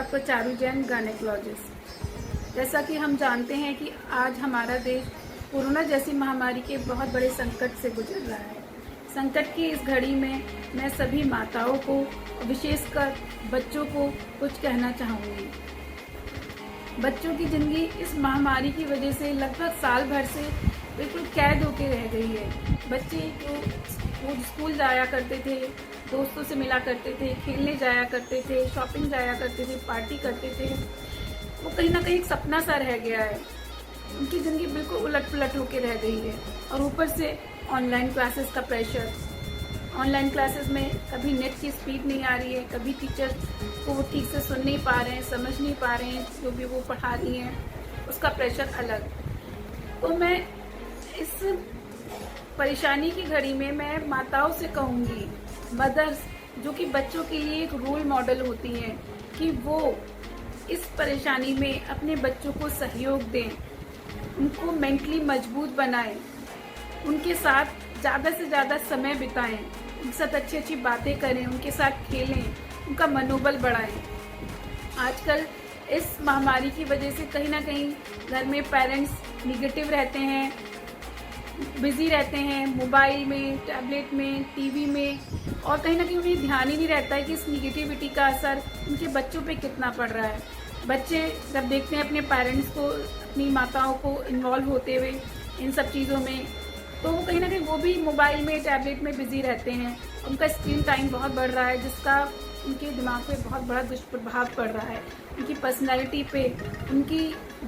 Doctor Charu Jain, gynaecologist. जैसा कि हम जानते हैं कि आज हमारा देश कोरोना जैसी महामारी के बहुत बड़े संकट से गुजर रहा है। संकट की इस घड़ी में मैं सभी माताओं को, विशेषकर बच्चों को कुछ कहना चाहूँगी। बच्चों की ज़िंदगी इस महामारी की वजह से लगभग साल भर से बिल्कुल कैद होके रह गई है। बच्चे वो स्कूल जाया करते थे, दोस्तों से मिला करते थे, खेलने जाया करते थे, शॉपिंग जाया करते थे, पार्टी करते थे, वो कहीं ना कहीं एक सपना सा रह गया है। उनकी ज़िंदगी बिल्कुल उलट पुलट होके रह गई है। और ऊपर से ऑनलाइन क्लासेस का प्रेशर। ऑनलाइन क्लासेस में कभी नेट की स्पीड नहीं आ रही है, कभी टीचर को वो ठीक से सुन नहीं पा रहे हैं, समझ नहीं पा रहे हैं जो भी वो पढ़ा रही हैं, उसका प्रेशर अलग। तो मैं इस परेशानी की घड़ी में मैं माताओं से कहूँगी, मदर्स जो कि बच्चों के लिए एक रोल मॉडल होती हैं, कि वो इस परेशानी में अपने बच्चों को सहयोग दें, उनको मेंटली मजबूत बनाएं, उनके साथ ज़्यादा से ज़्यादा समय बिताएं, उनके साथ अच्छी अच्छी बातें करें, उनके साथ खेलें, उनका मनोबल बढ़ाएं। आजकल इस महामारी की वजह से कहीं ना कहीं घर में पेरेंट्स निगेटिव रहते हैं, बिजी रहते हैं मोबाइल में, टैबलेट में, टीवी में, और कहीं ना कहीं उन्हें ध्यान ही नहीं रहता है कि इस निगेटिविटी का असर उनके बच्चों पे कितना पड़ रहा है। बच्चे जब देखते हैं अपने पेरेंट्स को, अपनी माताओं को इन्वॉल्व होते हुए इन सब चीज़ों में, तो वो कहीं ना कहीं वो भी मोबाइल में, टैबलेट में बिजी रहते हैं। उनका स्क्रीन टाइम बहुत बढ़ रहा है, जिसका उनके दिमाग पे बहुत बड़ा दुष्प्रभाव पड़ रहा है, उनकी पर्सनैलिटी पे, उनकी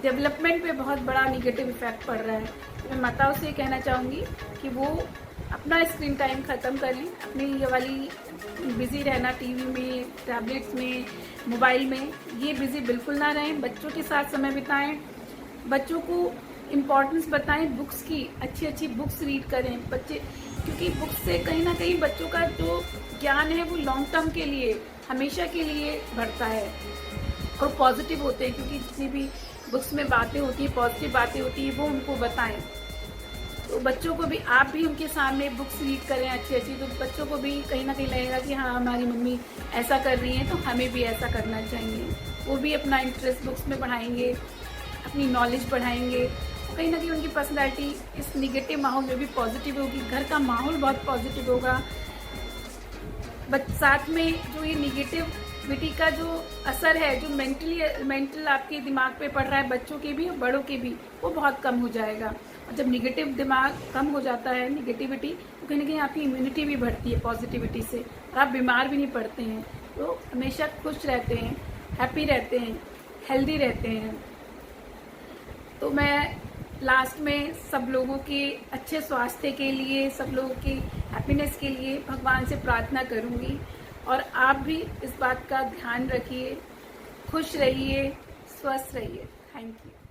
डेवलपमेंट पे बहुत बड़ा निगेटिव इफेक्ट पड़ रहा है। मैं माताओं से कहना चाहूँगी कि वो अपना स्क्रीन टाइम ख़त्म करें, अपनी ये वाली बिज़ी रहना टीवी में, टैबलेट्स में, मोबाइल में, ये बिज़ी बिल्कुल ना रहें। बच्चों के साथ समय बिताएं, बच्चों को इम्पोर्टेंस बताएं, बुक्स की अच्छी अच्छी बुक्स रीड करें बच्चे, क्योंकि बुक्स से कहीं ना कहीं बच्चों का जो ज्ञान है वो लॉन्ग टर्म के लिए, हमेशा के लिए बढ़ता है और पॉजिटिव होते हैं, क्योंकि जितनी भी बुक्स में बातें होती हैं, पॉजिटिव बातें होती हैं, वो उनको बताएं। तो बच्चों को भी, आप भी उनके सामने बुक्स रीड करें अच्छी अच्छी, तो बच्चों को भी कहीं ना कहीं लगेगा कि हाँ, हमारी मम्मी ऐसा कर रही हैं तो हमें भी ऐसा करना चाहिए। वो भी अपना इंटरेस्ट बुक्स में बढ़ाएंगे, अपनी नॉलेज बढ़ाएंगे, कहीं ना कहीं उनकी पर्सनैलिटी इस निगेटिव माहौल में भी पॉजिटिव होगी, घर का माहौल बहुत पॉजिटिव होगा। बट साथ में जो ये निगेटिविटी का जो असर है, जो मेंटल आपके दिमाग पे पड़ रहा है, बच्चों के भी और बड़ों के भी, वो बहुत कम हो जाएगा। और जब निगेटिव दिमाग कम हो जाता है, निगेटिविटी, तो कहीं ना कहीं आपकी इम्यूनिटी भी बढ़ती है पॉजिटिविटी से, और आप बीमार भी नहीं पड़ते हैं, तो हमेशा खुश रहते हैं, हैप्पी रहते हैं, हेल्दी रहते हैं। तो मैं लास्ट में सब लोगों के अच्छे स्वास्थ्य के लिए, सब लोगों के हैप्पीनेस के लिए भगवान से प्रार्थना करूंगी। और आप भी इस बात का ध्यान रखिए, खुश रहिए, स्वस्थ रहिए। Thank you.